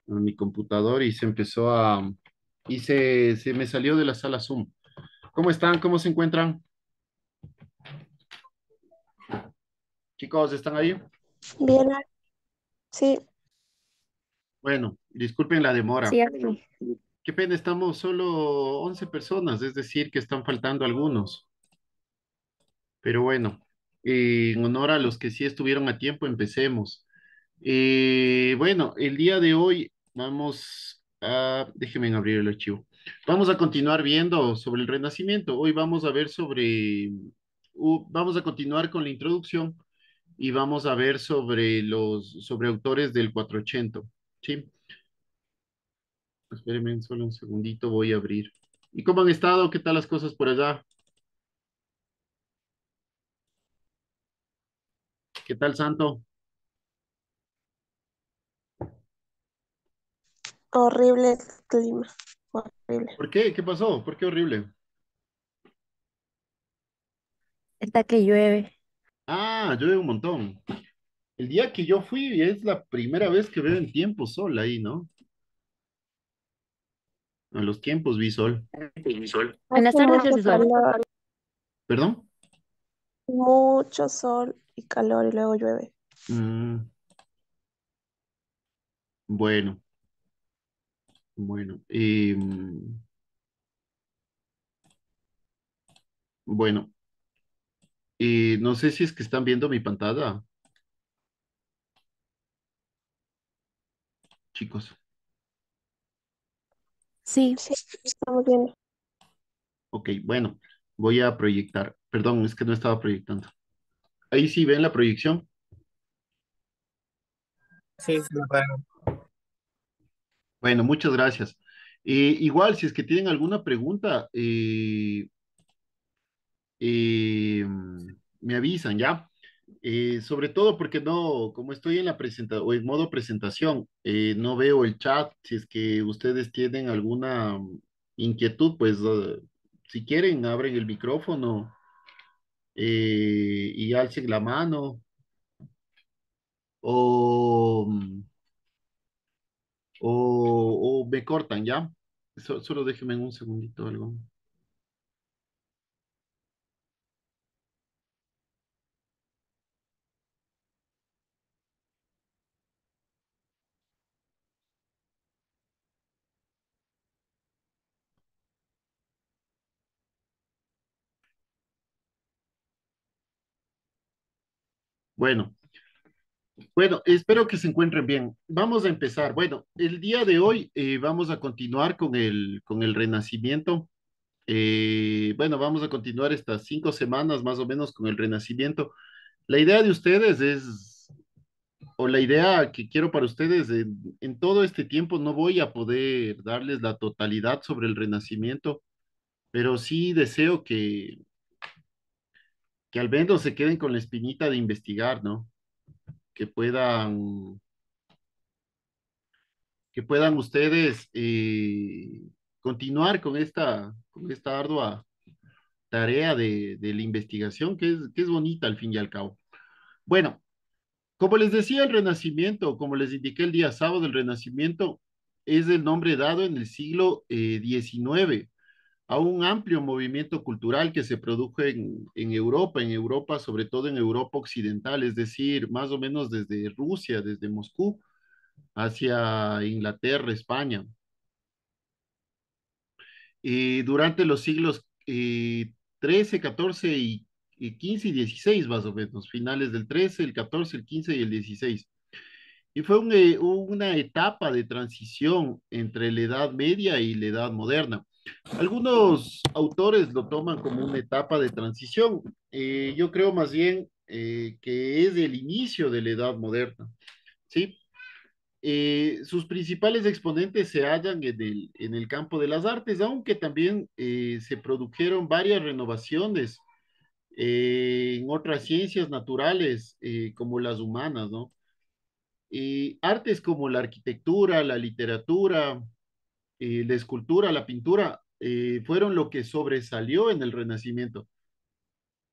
mi computador y se empezó se me salió de la sala Zoom. ¿Cómo están? ¿Cómo se encuentran? Chicos, ¿están ahí? Bien, sí, Bueno, disculpen la demora. sí, aquí. Qué pena, estamos solo 11 personas, es decir, que están faltando algunos. Pero bueno, en honor a los que sí estuvieron a tiempo, empecemos. Bueno, el día de hoy déjenme abrir el archivo. Vamos a continuar viendo sobre el Renacimiento. Hoy vamos a ver vamos a continuar con la introducción y vamos a ver sobre autores del 480. ¿Sí? Espérenme solo un segundito, voy a abrir. ¿Y cómo han estado? ¿Qué tal las cosas por allá? ¿Qué tal, Santo? Horrible el clima, horrible. ¿Por qué? ¿Qué pasó? ¿Por qué horrible? Está que llueve. Ah, llueve un montón. El día que yo fui es la primera vez que veo en tiempo sol ahí, ¿no? A los tiempos vi sol. Sí, sol. En las tardes Ah, hace sol. ¿perdón? Mucho sol y calor y luego llueve. Mm, bueno, bueno. Bueno, no sé si es que están viendo mi pantalla, chicos. Sí. Sí, estamos viendo. Ok, bueno, voy a proyectar. Perdón, es que no estaba proyectando. Ahí sí ven la proyección. Sí, sí, lo pueden. Bueno, muchas gracias. Igual, si es que tienen alguna pregunta, me avisan, ¿ya? Sobre todo porque no, como estoy en la presentación o en modo presentación, no veo el chat. Si es que ustedes tienen alguna inquietud, pues si quieren, abren el micrófono y alcen la mano o, o me cortan, ¿ya? Solo déjenme un segundito algo. Bueno. Bueno, espero que se encuentren bien. Vamos a empezar. Bueno, el día de hoy vamos a continuar con el Renacimiento. Bueno, vamos a continuar estas 5 semanas más o menos con el Renacimiento. La idea de ustedes o la idea que quiero para ustedes, en todo este tiempo no voy a poder darles la totalidad sobre el Renacimiento, pero sí deseo que al menos se queden con la espinita de investigar, ¿no? Que puedan que puedan ustedes continuar con esta ardua tarea de la investigación, que es bonita al fin y al cabo. Bueno, como les decía, el Renacimiento, como les indiqué el día sábado, el Renacimiento es el nombre dado en el siglo XIX a un amplio movimiento cultural que se produjo en Europa, sobre todo en Europa occidental, es decir, más o menos desde Rusia, desde Moscú, hacia Inglaterra, España. Durante los siglos 13, 14 y 15 y 16 más o menos, finales del 13, el 14, el 15 y el 16. Y fue una etapa de transición entre la Edad Media y la Edad Moderna. Algunos autores lo toman como una etapa de transición. Yo creo más bien que es el inicio de la Edad Moderna, ¿sí? Sus principales exponentes se hallan en el campo de las artes, aunque también se produjeron varias renovaciones en otras ciencias naturales como las humanas, ¿no? Artes como la arquitectura, la literatura, la escultura, la pintura, fueron lo que sobresalió en el Renacimiento.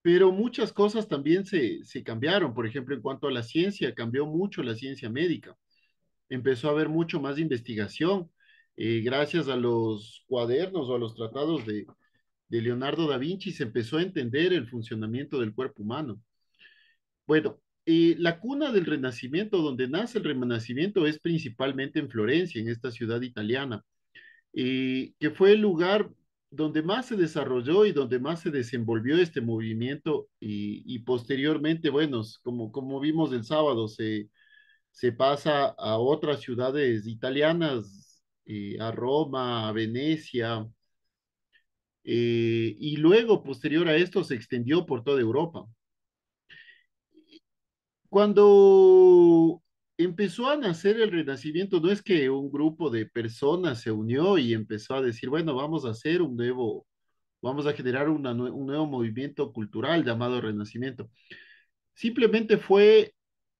Pero muchas cosas también se cambiaron. Por ejemplo, en cuanto a la ciencia, cambió mucho la ciencia médica. empezó a haber mucho más investigación gracias a los cuadernos o a los tratados de Leonardo da Vinci se empezó a entender el funcionamiento del cuerpo humano. Bueno, la cuna del Renacimiento, donde nace el Renacimiento, es principalmente en Florencia, en esta ciudad italiana, que fue el lugar donde más se desarrolló y donde más se desenvolvió este movimiento y posteriormente, bueno, como vimos el sábado, se pasa a otras ciudades italianas, a Roma, a Venecia, y luego, posterior a esto, se extendió por toda Europa. Cuando empezó a nacer el Renacimiento, no es que un grupo de personas se unió y empezó a decir, bueno, vamos a hacer vamos a generar un nuevo movimiento cultural llamado Renacimiento. Simplemente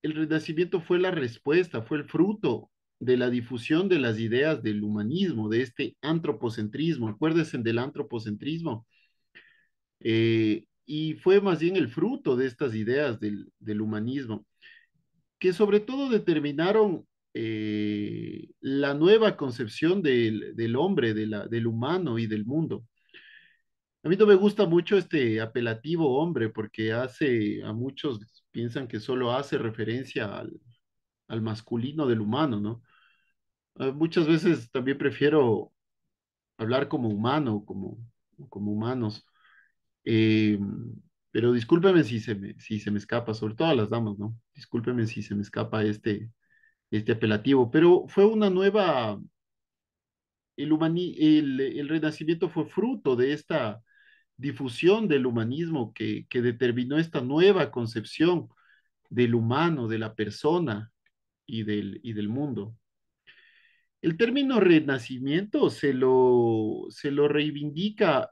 el Renacimiento fue la respuesta, fue el fruto de la difusión de las ideas del humanismo, de este antropocentrismo. Acuérdense del antropocentrismo. Y fue más bien el fruto de estas ideas del humanismo que sobre todo determinaron la nueva concepción del hombre, del humano y del mundo. A mí no me gusta mucho este apelativo hombre porque a muchos piensan que solo hace referencia al masculino del humano, ¿no? Muchas veces también prefiero hablar como humano, como humanos. Eh, pero discúlpeme si se me escapa, sobre todo a las damas, ¿no? Discúlpeme si se me escapa este apelativo, pero fue una nueva, el Renacimiento fue fruto de esta difusión del humanismo que determinó esta nueva concepción del humano, de la persona y del mundo. El término renacimiento se lo reivindica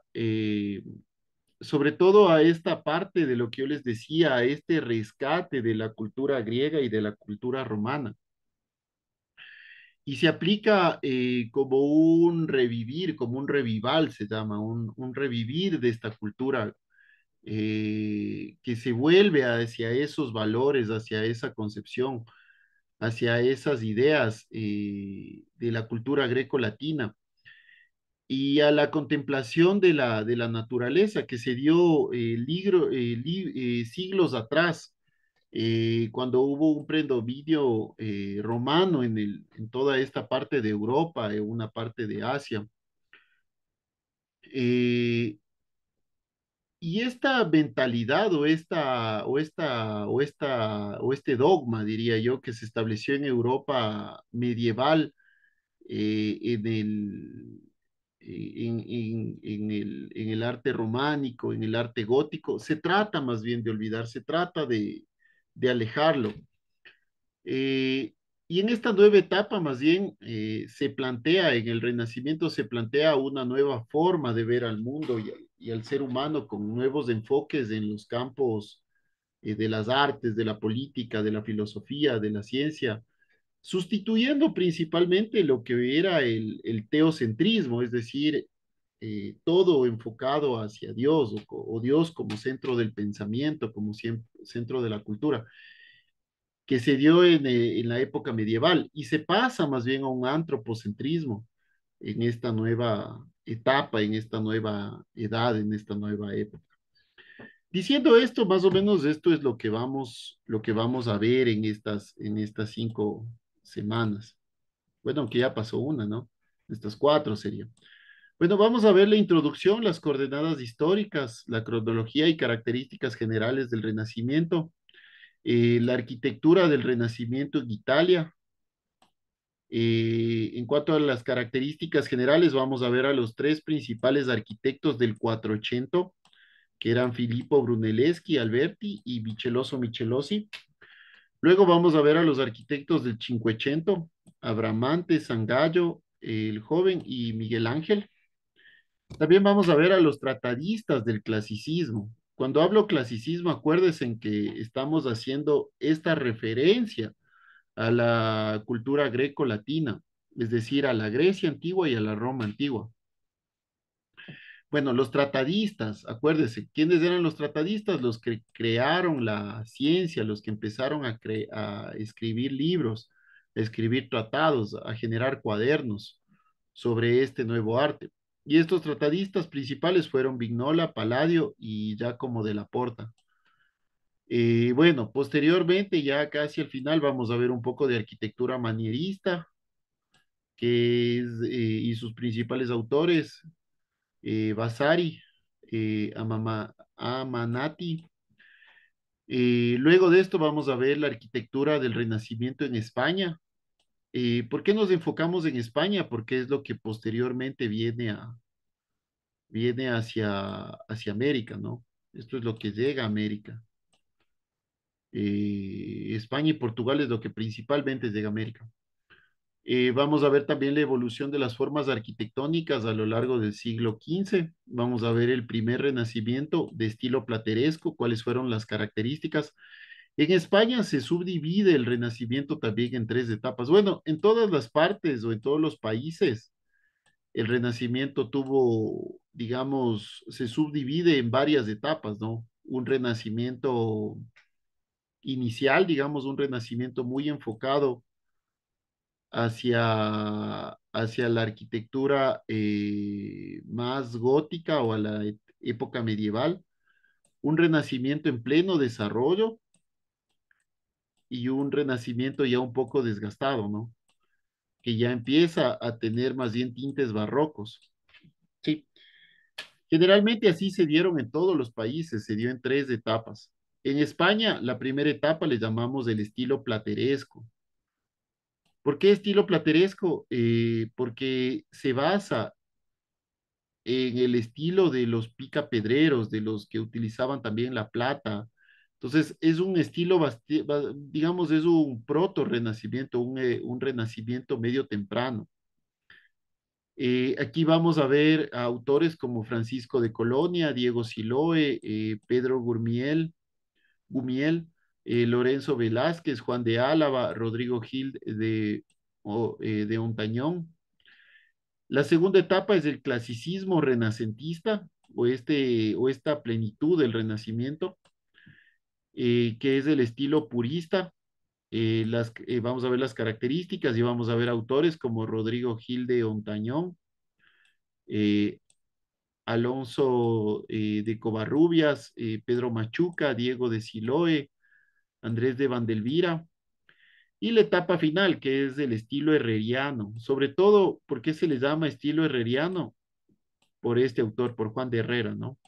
sobre todo a esta parte de lo que yo les decía, a este rescate de la cultura griega y de la cultura romana y se aplica como un revivir, como un revival, se llama, un revivir de esta cultura que se vuelve hacia esos valores, hacia esa concepción, hacia esas ideas de la cultura greco-latina y a la contemplación de la naturaleza que se dio siglos atrás cuando hubo un predominio romano en toda esta parte de Europa, en una parte de Asia. Eh, y esta mentalidad o este dogma, diría yo, que se estableció en Europa medieval en en el arte románico, en el arte gótico, se trata más bien de olvidar, se trata de alejarlo. Eh, y en esta nueva etapa, más bien, se plantea, en el Renacimiento se plantea una nueva forma de ver al mundo y al ser humano con nuevos enfoques en los campos de las artes, de la política, de la filosofía, de la ciencia, sustituyendo principalmente lo que era el teocentrismo, es decir, todo enfocado hacia Dios o Dios como centro del pensamiento, como centro de la cultura que se dio en la época medieval y se pasa más bien a un antropocentrismo en esta nueva etapa, en esta nueva edad, en esta nueva época. Diciendo esto, más o menos esto es lo que vamos a ver en estas 5 semanas. Bueno, aunque ya pasó una, ¿no? Estas 4 sería. Bueno, vamos a ver la introducción, las coordenadas históricas, la cronología y características generales del Renacimiento, la arquitectura del Renacimiento en Italia. En cuanto a las características generales, vamos a ver a los 3 principales arquitectos del 480, que eran Filippo Brunelleschi, Alberti y Micheloso Michelosi. Luego vamos a ver a los arquitectos del 580, Abramante, Sangallo, el joven y Miguel Ángel. También vamos a ver a los tratadistas del clasicismo. Cuando hablo clasicismo, acuérdense en que estamos haciendo esta referencia a la cultura greco-latina, es decir, a la Grecia antigua y a la Roma antigua. Bueno, los tratadistas, acuérdense, ¿quiénes eran los tratadistas? Los que crearon la ciencia, los que empezaron a escribir libros, a escribir tratados, a generar cuadernos sobre este nuevo arte. Y estos tratadistas principales fueron Vignola, Palladio y Giacomo de la Porta. Bueno, posteriormente, ya casi al final, vamos a ver un poco de arquitectura manierista, y sus principales autores, Vasari, Amanati. Luego de esto vamos a ver la arquitectura del Renacimiento en España. ¿Por qué nos enfocamos en España? Porque es lo que posteriormente viene hacia América, ¿no? Esto es lo que llega a América. España y Portugal es lo que principalmente llega a América. Vamos a ver también la evolución de las formas arquitectónicas a lo largo del siglo XV. Vamos a ver el primer renacimiento de estilo plateresco, cuáles fueron las características. En España se subdivide el renacimiento también en tres etapas. Bueno, en todas las partes o en todos los países, el renacimiento tuvo, digamos, se subdivide en varias etapas, ¿no? Un renacimiento inicial, digamos, un renacimiento muy enfocado hacia la arquitectura más gótica o a la época medieval, un renacimiento en pleno desarrollo y un renacimiento ya un poco desgastado, ¿no? Que ya empieza a tener más bien tintes barrocos. Sí, generalmente así se dieron en todos los países, se dio en tres etapas. En España, la primera etapa le llamamos el estilo plateresco. ¿Por qué estilo plateresco? Porque se basa en el estilo de los picapedreros, de los que utilizaban también la plata. Entonces, es un estilo, digamos, es un proto-renacimiento, un renacimiento medio temprano. Aquí vamos a ver a autores como Francisco de Colonia, Diego Siloe, Pedro Gumiel, Lorenzo Velázquez, Juan de Álava, Rodrigo Gil de Ontañón. La segunda etapa es el clasicismo renacentista o esta plenitud del Renacimiento, que es el estilo purista. Vamos a ver las características y vamos a ver autores como Rodrigo Gil de Ontañón, eh, Alonso de Covarrubias, Pedro Machuca, Diego de Siloe, Andrés de Vandelvira. Y la etapa final, que es el estilo herreriano. Sobre todo, ¿por qué se le llama estilo herreriano? Por este autor, por Juan de Herrera, ¿no?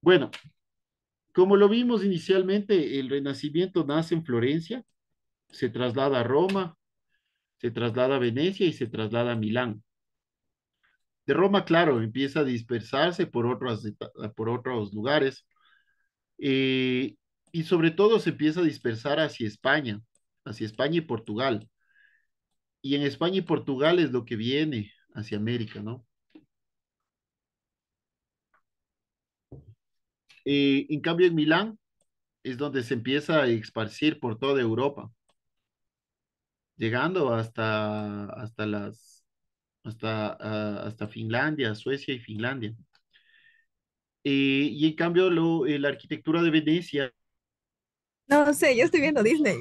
Bueno, como lo vimos inicialmente, el Renacimiento nace en Florencia, se traslada a Roma, se traslada a Venecia y se traslada a Milán. De Roma, claro, empieza a dispersarse por otros lugares, eh, y sobre todo se empieza a dispersar hacia España y Portugal. Y en España y Portugal es lo que viene hacia América, ¿no? En cambio, en Milán es donde se empieza a esparcir por toda Europa, llegando hasta Finlandia, Suecia y Finlandia. Y en cambio, la arquitectura de Venecia No sé, yo estoy viendo Disney.